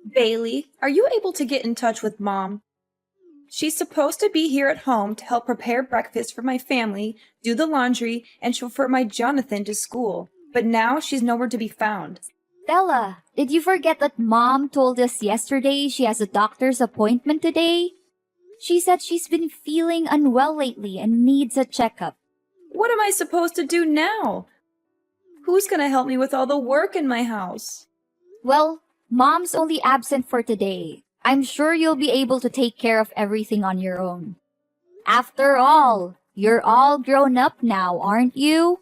Bailey, are you able to get in touch with Mom? She's supposed to be here at home to help prepare breakfast for my family, do the laundry, and chauffeur my Jonathan to school. But now she's nowhere to be found. Stella, did you forget that Mom told us yesterday she has a doctor's appointment today? She said she's been feeling unwell lately and needs a checkup. What am I supposed to do now? Who's gonna help me with all the work in my house? Well, Mom's only absent for today. I'm sure you'll be able to take care of everything on your own. After all, you're all grown up now, aren't you?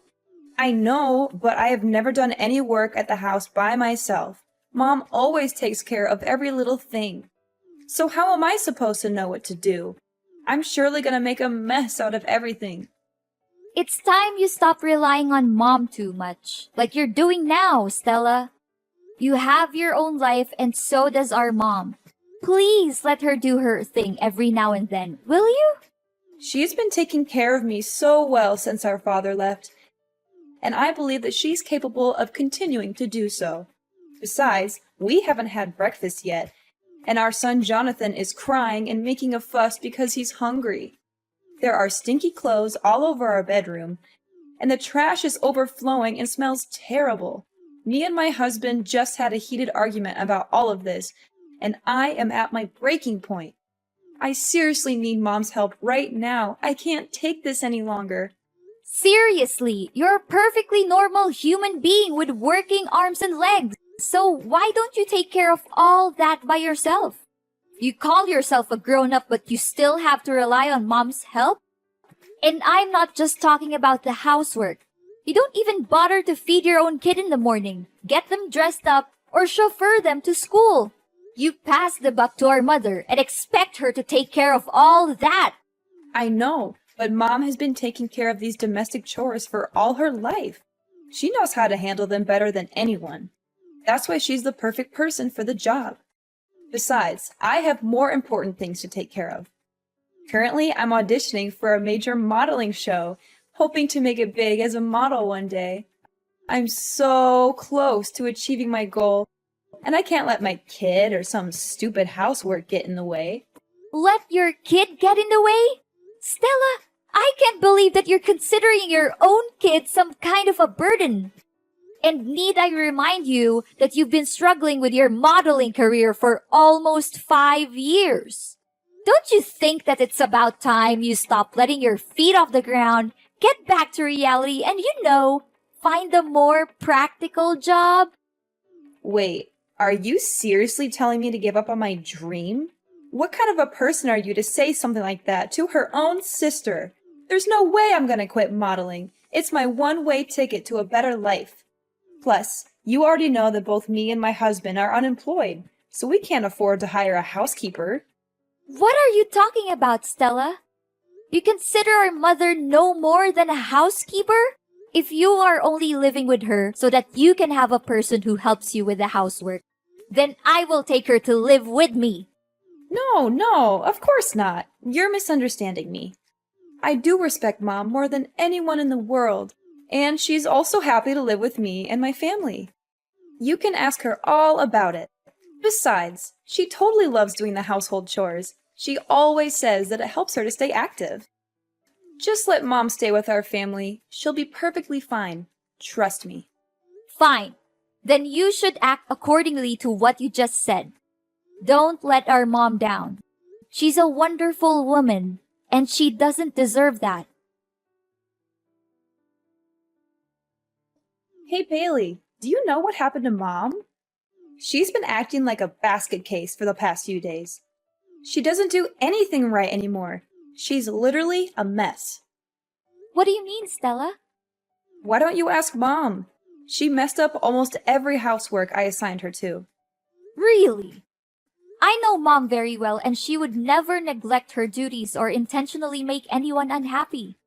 I know, but I have never done any work at the house by myself. Mom always takes care of every little thing. So how am I supposed to know what to do? I'm surely gonna make a mess out of everything. It's time you stop relying on Mom too much, like you're doing now, Stella. You have your own life and so does our mom. Please let her do her thing every now and then, will you? She's been taking care of me so well since our father left, and I believe that she's capable of continuing to do so. Besides, we haven't had breakfast yet, and our son Jonathan is crying and making a fuss because he's hungry. There are stinky clothes all over our bedroom, and the trash is overflowing and smells terrible. Me and my husband just had a heated argument about all of this, and I am at my breaking point. I seriously need Mom's help right now. I can't take this any longer. Seriously, you're a perfectly normal human being with working arms and legs. So why don't you take care of all that by yourself? You call yourself a grown-up, but you still have to rely on Mom's help? And I'm not just talking about the housework. You don't even bother to feed your own kid in the morning, get them dressed up, or chauffeur them to school. You pass the buck to our mother and expect her to take care of all that. I know, but Mom has been taking care of these domestic chores for all her life. She knows how to handle them better than anyone. That's why she's the perfect person for the job. Besides, I have more important things to take care of. Currently, I'm auditioning for a major modeling show, hoping to make it big as a model one day. I'm so close to achieving my goal, and I can't let my kid or some stupid housework get in the way. Let your kid get in the way? Stella, I can't believe that you're considering your own kid some kind of a burden. And need I remind you that you've been struggling with your modeling career for almost 5 years? Don't you think that it's about time you stop letting your feet off the ground, get back to reality, and find a more practical job? Wait, are you seriously telling me to give up on my dream? What kind of a person are you to say something like that to her own sister? There's no way I'm gonna quit modeling. It's my one-way ticket to a better life. Plus, you already know that both me and my husband are unemployed, so we can't afford to hire a housekeeper. What are you talking about, Stella? You consider our mother no more than a housekeeper? If you are only living with her so that you can have a person who helps you with the housework, then I will take her to live with me. No, of course not. You're misunderstanding me. I do respect Mom more than anyone in the world, and she's also happy to live with me and my family. You can ask her all about it. Besides, she totally loves doing the household chores. She always says that it helps her to stay active. Just let Mom stay with our family. She'll be perfectly fine. Trust me. Fine. Then you should act accordingly to what you just said. Don't let our mom down. She's a wonderful woman, and she doesn't deserve that. Hey, Bailey, do you know what happened to Mom? She's been acting like a basket case for the past few days. She doesn't do anything right anymore. She's literally a mess. What do you mean, Stella? Why don't you ask Mom? She messed up almost every housework I assigned her to. Really? I know Mom very well, and she would never neglect her duties or intentionally make anyone unhappy.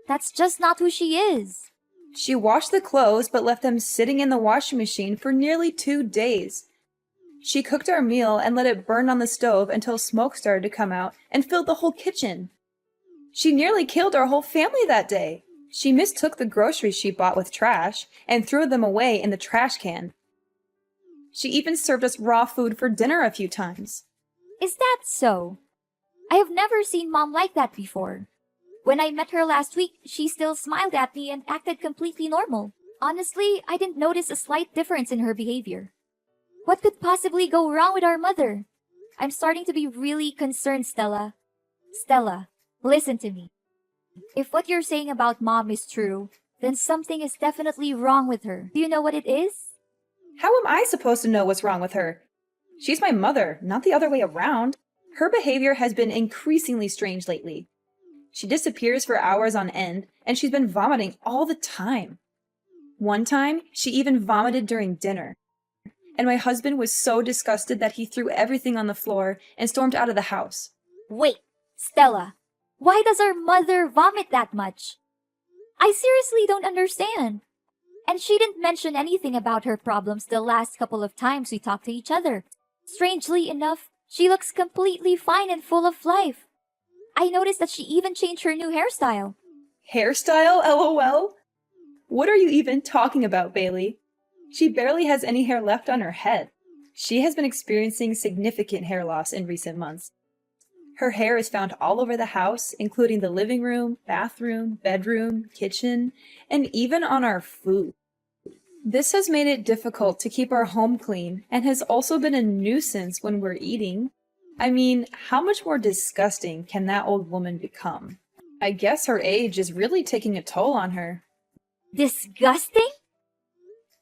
That's just not who she is. She washed the clothes but left them sitting in the washing machine for nearly 2 days. She cooked our meal and let it burn on the stove until smoke started to come out and filled the whole kitchen. She nearly killed our whole family that day. She mistook the groceries she bought with trash and threw them away in the trash can. She even served us raw food for dinner a few times. Is that so? I have never seen Mom like that before. When I met her last week, she still smiled at me and acted completely normal. Honestly, I didn't notice a slight difference in her behavior. What could possibly go wrong with our mother? I'm starting to be really concerned, Stella. Stella, listen to me. If what you're saying about Mom is true, then something is definitely wrong with her. Do you know what it is? How am I supposed to know what's wrong with her? She's my mother, not the other way around. Her behavior has been increasingly strange lately. She disappears for hours on end, and she's been vomiting all the time. One time, she even vomited during dinner. And my husband was so disgusted that he threw everything on the floor and stormed out of the house. Wait, Stella, why does our mother vomit that much? I seriously don't understand. And she didn't mention anything about her problems the last couple of times we talked to each other. Strangely enough, she looks completely fine and full of life. I noticed that she even changed her new hairstyle. Hairstyle, LOL? What are you even talking about, Bailey? She barely has any hair left on her head. She has been experiencing significant hair loss in recent months. Her hair is found all over the house, including the living room, bathroom, bedroom, kitchen, and even on our food. This has made it difficult to keep our home clean and has also been a nuisance when we're eating. I mean, how much more disgusting can that old woman become? I guess her age is really taking a toll on her. Disgusting?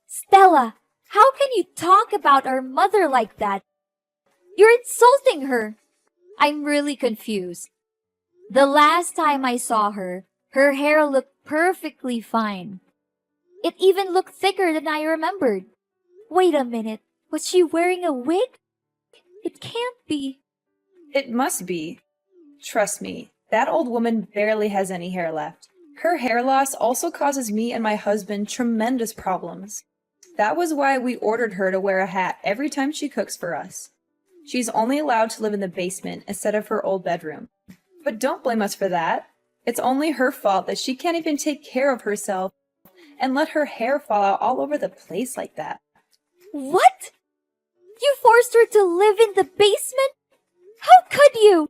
Stella, how can you talk about our mother like that? You're insulting her. I'm really confused. The last time I saw her, her hair looked perfectly fine. It even looked thicker than I remembered. Wait a minute, was she wearing a wig? It can't be. It must be. Trust me, that old woman barely has any hair left. Her hair loss also causes me and my husband tremendous problems. That was why we ordered her to wear a hat every time she cooks for us. She's only allowed to live in the basement instead of her old bedroom. But don't blame us for that. It's only her fault that she can't even take care of herself and let her hair fall out all over the place like that. What? You forced her to live in the basement? How could you?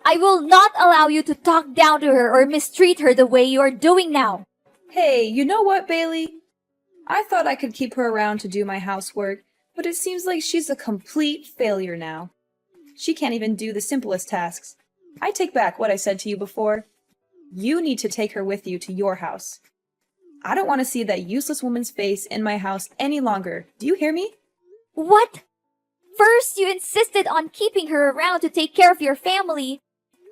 I will not allow you to talk down to her or mistreat her the way you are doing now. Hey, you know what, Bailey? I thought I could keep her around to do my housework, but it seems like she's a complete failure now. She can't even do the simplest tasks. I take back what I said to you before. You need to take her with you to your house. I don't want to see that useless woman's face in my house any longer. Do you hear me? What? First, you insisted on keeping her around to take care of your family.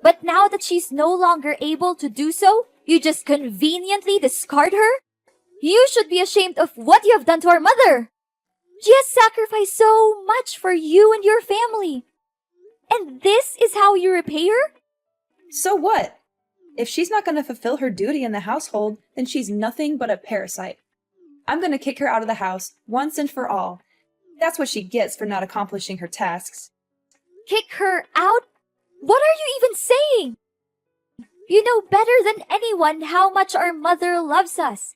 But now that she's no longer able to do so, you just conveniently discard her? You should be ashamed of what you have done to our mother. She has sacrificed so much for you and your family. And this is how you repay her? So what? If she's not going to fulfill her duty in the household, then she's nothing but a parasite. I'm going to kick her out of the house once and for all. That's what she gets for not accomplishing her tasks. Kick her out? What are you even saying? You know better than anyone how much our mother loves us.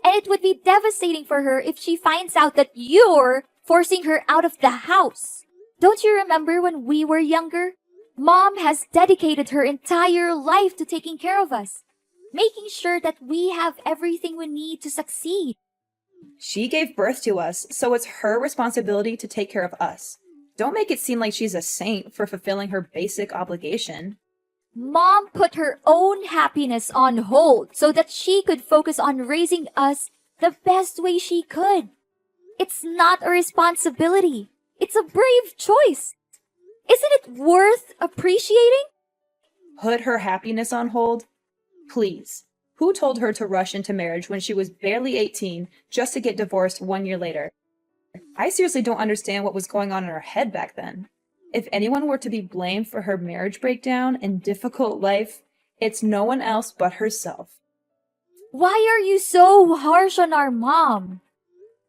And it would be devastating for her if she finds out that you're forcing her out of the house. Don't you remember when we were younger? Mom has dedicated her entire life to taking care of us, making sure that we have everything we need to succeed. She gave birth to us, so it's her responsibility to take care of us. Don't make it seem like she's a saint for fulfilling her basic obligation. Mom put her own happiness on hold so that she could focus on raising us the best way she could. It's not a responsibility. It's a brave choice. Isn't it worth appreciating? Put her happiness on hold? Please. Who told her to rush into marriage when she was barely 18 just to get divorced 1 year later? I seriously don't understand what was going on in her head back then. If anyone were to be blamed for her marriage breakdown and difficult life, it's no one else but herself. Why are you so harsh on our mom?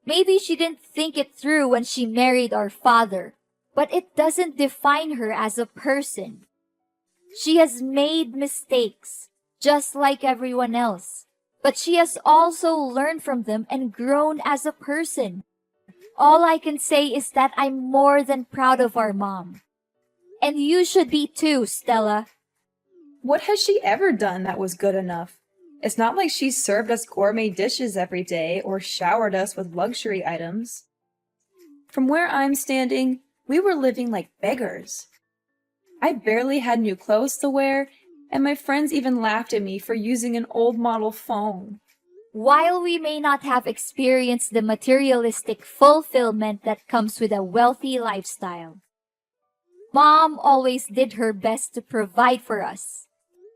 Maybe she didn't think it through when she married our father, but it doesn't define her as a person. She has made mistakes, just like everyone else, but she has also learned from them and grown as a person. All I can say is that I'm more than proud of our mom. And you should be too, Stella. What has she ever done that was good enough? It's not like she's served us gourmet dishes every day or showered us with luxury items. From where I'm standing, we were living like beggars. I barely had new clothes to wear, and my friends even laughed at me for using an old model phone. While we may not have experienced the materialistic fulfillment that comes with a wealthy lifestyle, Mom always did her best to provide for us.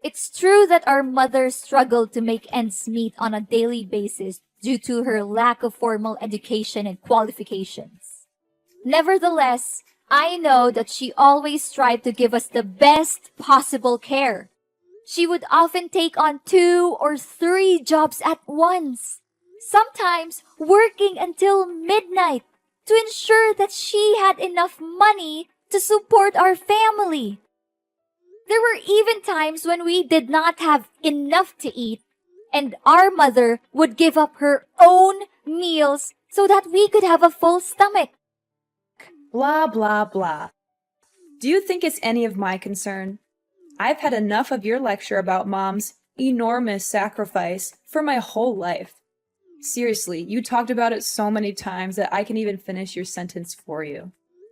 It's true that our mother struggled to make ends meet on a daily basis due to her lack of formal education and qualifications. Nevertheless, I know that she always tried to give us the best possible care. She would often take on 2 or 3 jobs at once, sometimes working until midnight to ensure that she had enough money to support our family. There were even times when we did not have enough to eat, and our mother would give up her own meals so that we could have a full stomach. Blah, blah, blah. Do you think it's any of my concern? I've had enough of your lecture about Mom's enormous sacrifice for my whole life. Seriously, you talked about it so many times that I can even finish your sentence for you.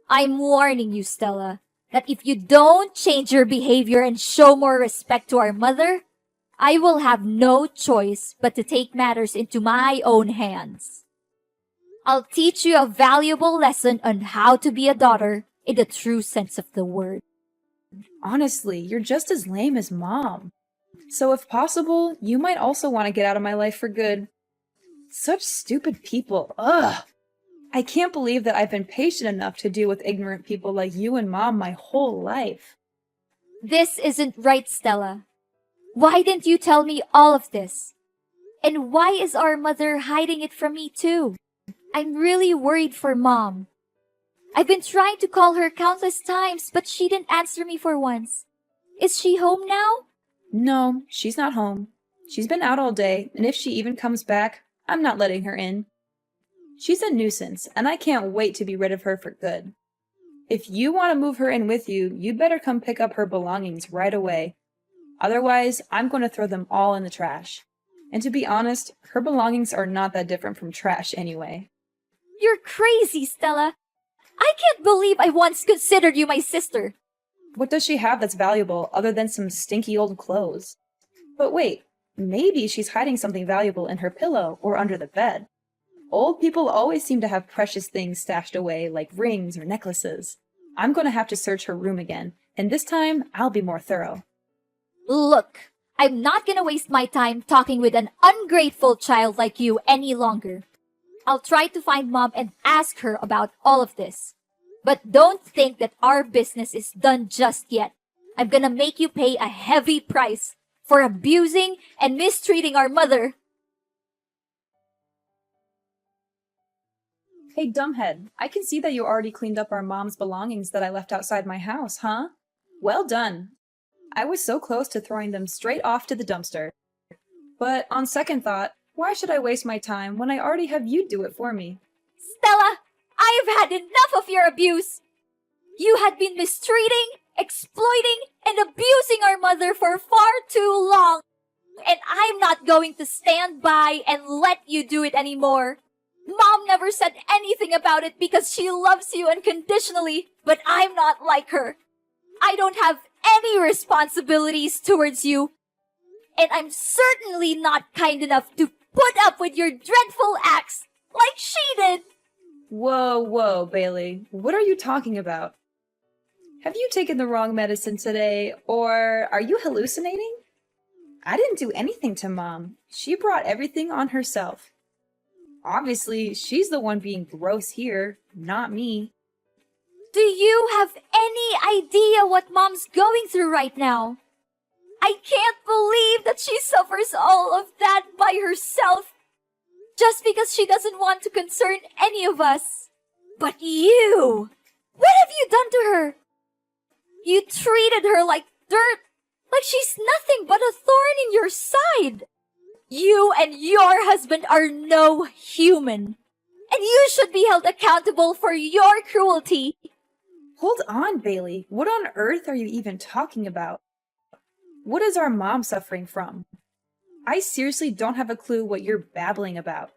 I'm warning you, Stella, that if you don't change your behavior and show more respect to our mother, I will have no choice but to take matters into my own hands. I'll teach you a valuable lesson on how to be a daughter in the true sense of the word. Honestly, you're just as lame as Mom. So if possible, you might also want to get out of my life for good. Such stupid people. Ugh! I can't believe that I've been patient enough to deal with ignorant people like you and Mom my whole life. This isn't right, Stella. Why didn't you tell me all of this? And why is our mother hiding it from me too? I'm really worried for Mom. I've been trying to call her countless times, but she didn't answer me for once. Is she home now? No, she's not home. She's been out all day, and if she even comes back, I'm not letting her in. She's a nuisance, and I can't wait to be rid of her for good. If you want to move her in with you, you'd better come pick up her belongings right away. Otherwise, I'm going to throw them all in the trash. And to be honest, her belongings are not that different from trash anyway. You're crazy, Stella. I can't believe I once considered you my sister. What does she have that's valuable other than some stinky old clothes? But wait, maybe she's hiding something valuable in her pillow or under the bed. Old people always seem to have precious things stashed away, like rings or necklaces. I'm going to have to search her room again, and this time I'll be more thorough. Look, I'm not gonna waste my time talking with an ungrateful child like you any longer. I'll try to find Mom and ask her about all of this. But don't think that our business is done just yet. I'm gonna make you pay a heavy price for abusing and mistreating our mother. Hey, dumbhead, I can see that you already cleaned up our Mom's belongings that I left outside my house, huh? Well done. I was so close to throwing them straight off to the dumpster. But on second thought, why should I waste my time when I already have you do it for me? Stella, I've had enough of your abuse. You had been mistreating, exploiting, and abusing our mother for far too long. And I'm not going to stand by and let you do it anymore. Mom never said anything about it because she loves you unconditionally, but I'm not like her. I don't have any responsibilities towards you. And I'm certainly not kind enough to put up with your dreadful acts like she did. Whoa, Bailey. What are you talking about? Have you taken the wrong medicine today, or are you hallucinating? I didn't do anything to Mom. She brought everything on herself. Obviously, she's the one being gross here, not me. Do you have any idea what Mom's going through right now? I can't believe that she suffers all of that by herself just because she doesn't want to concern any of us. But you! What have you done to her? You treated her like dirt, like she's nothing but a thorn in your side. You and your husband are no human. And you should be held accountable for your cruelty. Hold on, Bailey. What on earth are you even talking about? What is our mom suffering from? I seriously don't have a clue what you're babbling about.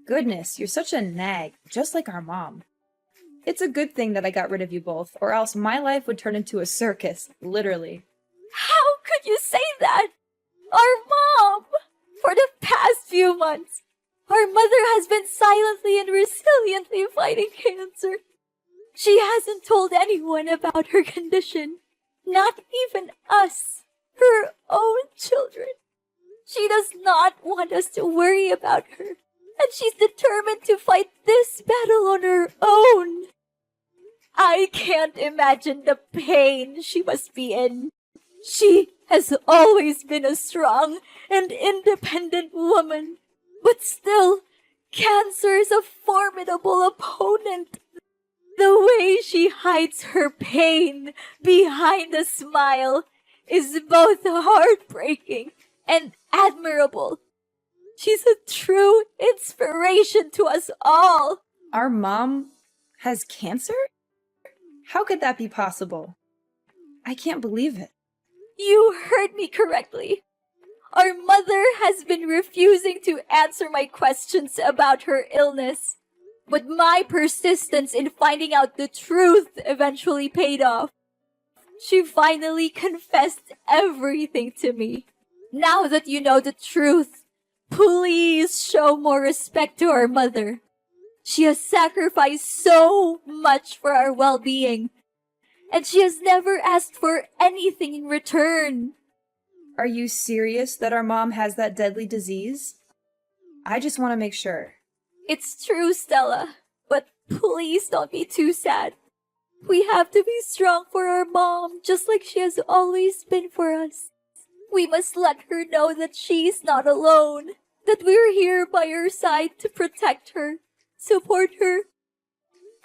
Goodness, you're such a nag, just like our mom. It's a good thing that I got rid of you both, or else my life would turn into a circus, literally. How could you say that? Our mom! For the past few months, our mother has been silently and resiliently fighting cancer. She hasn't told anyone about her condition, not even us, her own children. She does not want us to worry about her, and she's determined to fight this battle on her own. I can't imagine the pain she must be in. She has always been a strong and independent woman, but still, cancer is a formidable opponent. The way she hides her pain behind a smile is both heartbreaking and admirable. She's a true inspiration to us all. Our mom has cancer? How could that be possible? I can't believe it. You heard me correctly. Our mother has been refusing to answer my questions about her illness. But my persistence in finding out the truth eventually paid off. She finally confessed everything to me. Now that you know the truth, please show more respect to our mother. She has sacrificed so much for our well-being, and she has never asked for anything in return. Are you serious that our mom has that deadly disease? I just want to make sure. It's true, Stella, but please don't be too sad. We have to be strong for our mom, just like she has always been for us. We must let her know that she's not alone, that we're here by her side to protect her, support her,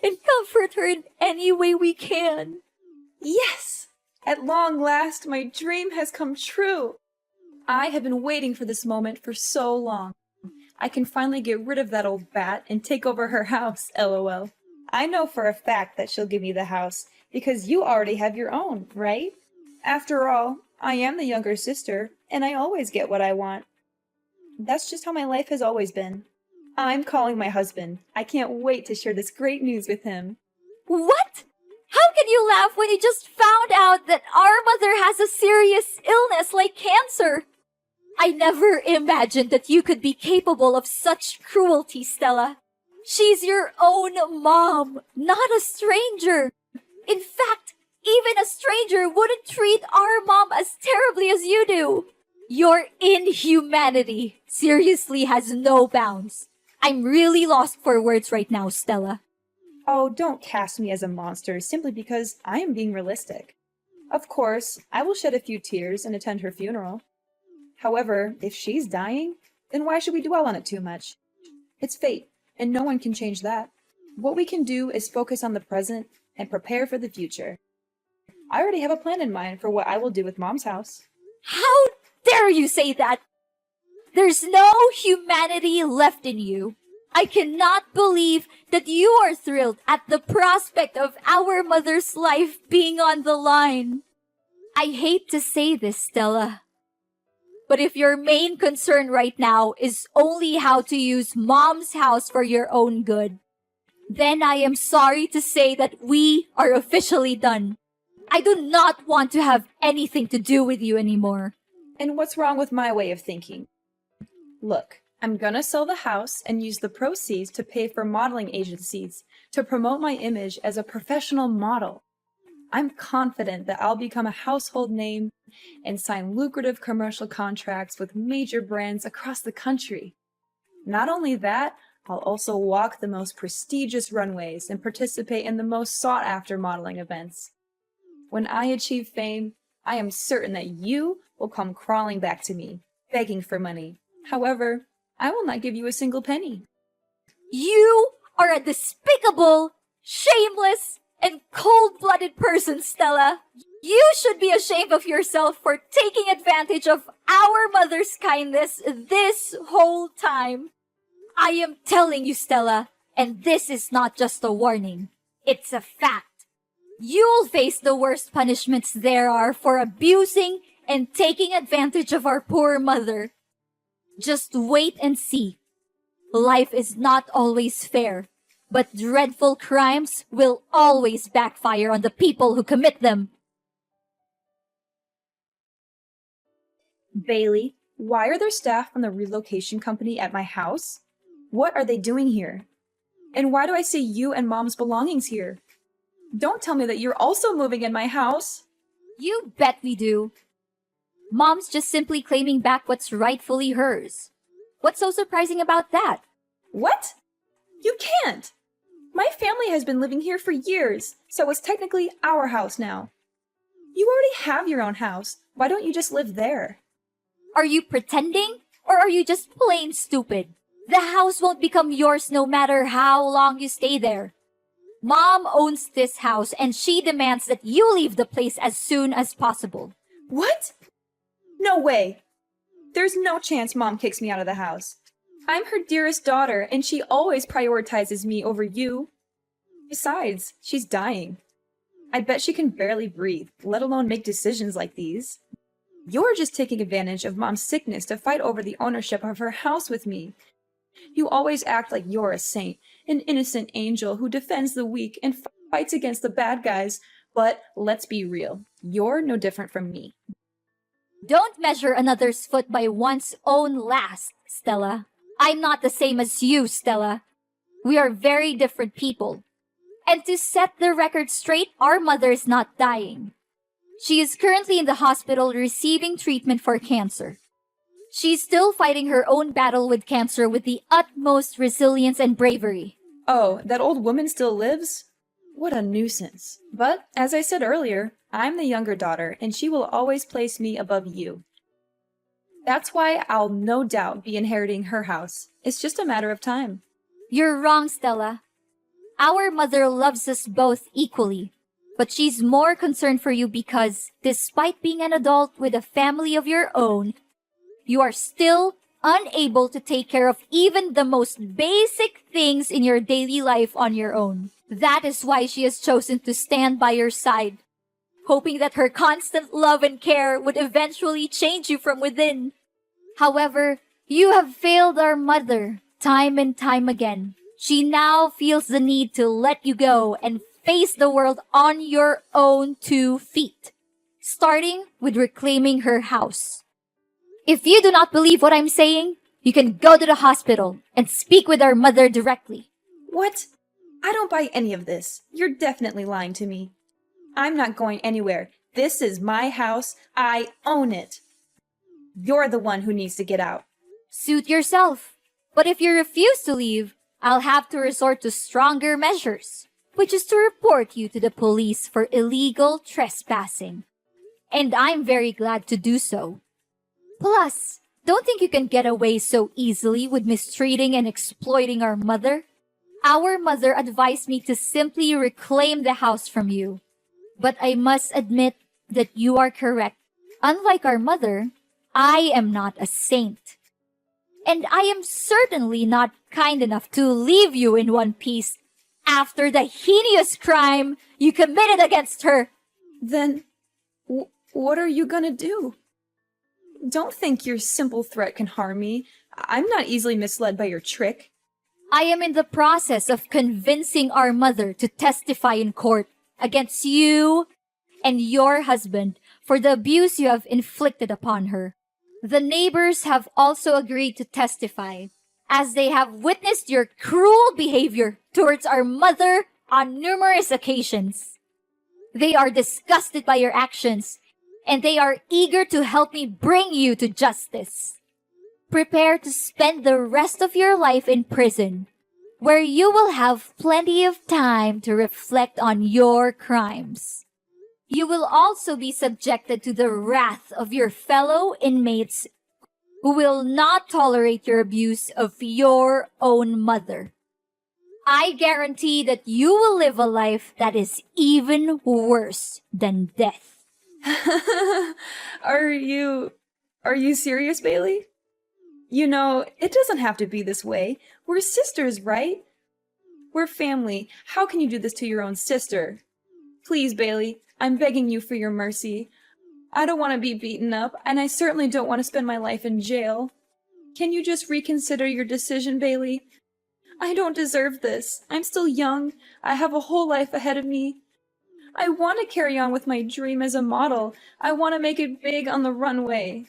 and comfort her in any way we can. Yes! At long last, my dream has come true. I have been waiting for this moment for so long. I can finally get rid of that old bat and take over her house, lol. I know for a fact that she'll give me the house, because you already have your own, right? After all, I am the younger sister, and I always get what I want. That's just how my life has always been. I'm calling my husband. I can't wait to share this great news with him. What? How can you laugh when you just found out that our mother has a serious illness like cancer? I never imagined that you could be capable of such cruelty, Stella. She's your own mom, not a stranger. In fact, even a stranger wouldn't treat our mom as terribly as you do. Your inhumanity seriously has no bounds. I'm really lost for words right now, Stella. Oh, don't cast me as a monster simply because I am being realistic. Of course, I will shed a few tears and attend her funeral. However, if she's dying, then why should we dwell on it too much? It's fate, and no one can change that. What we can do is focus on the present and prepare for the future. I already have a plan in mind for what I will do with Mom's house. How dare you say that? There's no humanity left in you. I cannot believe that you are thrilled at the prospect of our mother's life being on the line. I hate to say this, Stella, but if your main concern right now is only how to use Mom's house for your own good, then I am sorry to say that we are officially done. I do not want to have anything to do with you anymore. And what's wrong with my way of thinking? Look, I'm gonna sell the house and use the proceeds to pay for modeling agencies to promote my image as a professional model. I'm confident that I'll become a household name and sign lucrative commercial contracts with major brands across the country. Not only that, I'll also walk the most prestigious runways and participate in the most sought-after modeling events. When I achieve fame, I am certain that you will come crawling back to me, begging for money. However, I will not give you a single penny. You are a despicable, shameless, and cold-blooded person, Stella. You should be ashamed of yourself for taking advantage of our mother's kindness this whole time. I am telling you, Stella, and this is not just a warning. It's a fact. You'll face the worst punishments there are for abusing and taking advantage of our poor mother. Just wait and see. Life is not always fair, but dreadful crimes will always backfire on the people who commit them. Bailey, why are there staff from the relocation company at my house? What are they doing here? And why do I see you and Mom's belongings here? Don't tell me that you're also moving in my house. You bet we do. Mom's just simply claiming back what's rightfully hers. What's so surprising about that? What? You can't! My family has been living here for years, so it's technically our house now. You already have your own house. Why don't you just live there? Are you pretending? Or are you just plain stupid? The house won't become yours no matter how long you stay there. Mom owns this house and she demands that you leave the place as soon as possible. What? No way! There's no chance Mom kicks me out of the house. I'm her dearest daughter, and she always prioritizes me over you. Besides, she's dying. I bet she can barely breathe, let alone make decisions like these. You're just taking advantage of Mom's sickness to fight over the ownership of her house with me. You always act like you're a saint, an innocent angel who defends the weak and fights against the bad guys, but let's be real, you're no different from me. Don't measure another's foot by one's own last, Stella. I'm not the same as you, Stella. We are very different people. And to set the record straight, our mother is not dying. She is currently in the hospital receiving treatment for cancer. She's still fighting her own battle with cancer with the utmost resilience and bravery. Oh, that old woman still lives? What a nuisance. But, as I said earlier, I'm the younger daughter, and she will always place me above you. That's why I'll no doubt be inheriting her house. It's just a matter of time. You're wrong, Stella. Our mother loves us both equally, but she's more concerned for you because, despite being an adult with a family of your own, you are still unable to take care of even the most basic things in your daily life on your own. That is why she has chosen to stand by your side, hoping that her constant love and care would eventually change you from within. However, you have failed our mother time and time again. She now feels the need to let you go and face the world on your own 2 feet, starting with reclaiming her house. If you do not believe what I'm saying, you can go to the hospital and speak with our mother directly. What? I don't buy any of this. You're definitely lying to me. I'm not going anywhere. This is my house. I own it. You're the one who needs to get out. Suit yourself. But if you refuse to leave, I'll have to resort to stronger measures, which is to report you to the police for illegal trespassing. And I'm very glad to do so. Plus, don't think you can get away so easily with mistreating and exploiting our mother. Our mother advised me to simply reclaim the house from you. But I must admit that you are correct. Unlike our mother, I am not a saint. And I am certainly not kind enough to leave you in one piece after the heinous crime you committed against her. Then, what are you gonna do? Don't think your simple threat can harm me. I'm not easily misled by your trick. I am in the process of convincing our mother to testify in court against you and your husband for the abuse you have inflicted upon her. The neighbors have also agreed to testify, as they have witnessed your cruel behavior towards our mother on numerous occasions. They are disgusted by your actions, and they are eager to help me bring you to justice. Prepare to spend the rest of your life in prison, where you will have plenty of time to reflect on your crimes. You will also be subjected to the wrath of your fellow inmates who will not tolerate your abuse of your own mother. I guarantee that you will live a life that is even worse than death. Are you serious, Bailey? You know, it doesn't have to be this way. We're sisters, right? We're family. How can you do this to your own sister? Please, Bailey, I'm begging you for your mercy. I don't want to be beaten up, and I certainly don't want to spend my life in jail. Can you just reconsider your decision, Bailey? I don't deserve this. I'm still young. I have a whole life ahead of me. I want to carry on with my dream as a model. I want to make it big on the runway.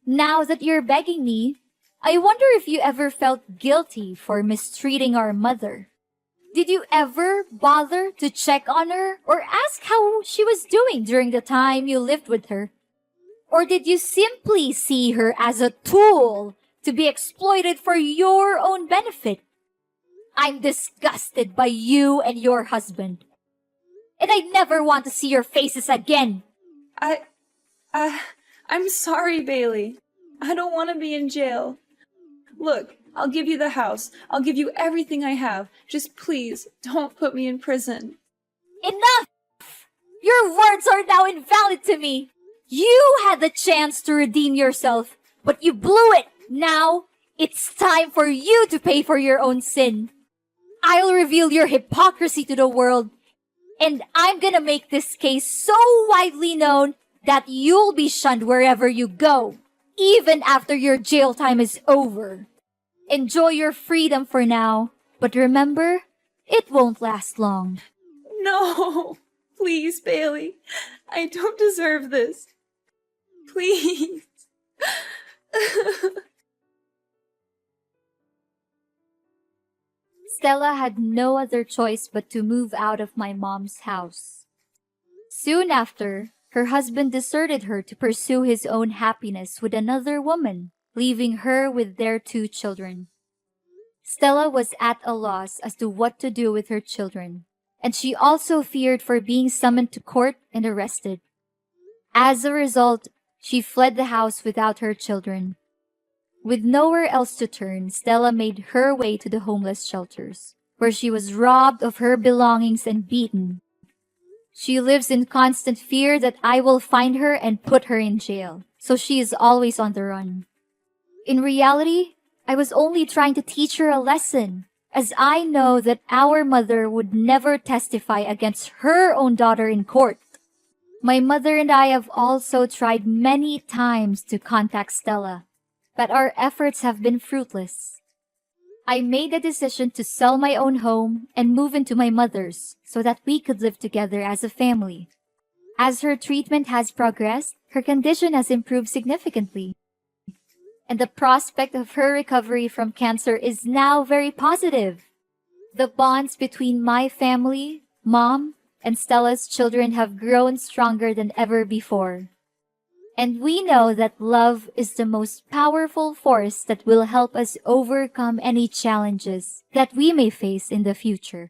Now that you're begging me, I wonder if you ever felt guilty for mistreating our mother. Did you ever bother to check on her or ask how she was doing during the time you lived with her? Or did you simply see her as a tool to be exploited for your own benefit? I'm disgusted by you and your husband. And I never want to see your faces again. I'm sorry, Bailey. I don't want to be in jail. Look, I'll give you the house. I'll give you everything I have. Just please, don't put me in prison. Enough! Your words are now invalid to me. You had the chance to redeem yourself, but you blew it. Now, it's time for you to pay for your own sin. I'll reveal your hypocrisy to the world, and I'm gonna make this case so widely known that you'll be shunned wherever you go, even after your jail time is over. Enjoy your freedom for now, but remember, it won't last long. No, please, Bailey. I don't deserve this. Please. Stella had no other choice but to move out of my mom's house. Soon after, her husband deserted her to pursue his own happiness with another woman, leaving her with their 2 children. Stella was at a loss as to what to do with her children, and she also feared for being summoned to court and arrested. As a result, she fled the house without her children. With nowhere else to turn, Stella made her way to the homeless shelters, where she was robbed of her belongings and beaten. She lives in constant fear that I will find her and put her in jail, so she is always on the run. In reality, I was only trying to teach her a lesson, as I know that our mother would never testify against her own daughter in court. My mother and I have also tried many times to contact Stella, but our efforts have been fruitless. I made the decision to sell my own home and move into my mother's so that we could live together as a family. As her treatment has progressed, her condition has improved significantly, and the prospect of her recovery from cancer is now very positive. The bonds between my family, Mom, and Stella's children have grown stronger than ever before. And we know that love is the most powerful force that will help us overcome any challenges that we may face in the future.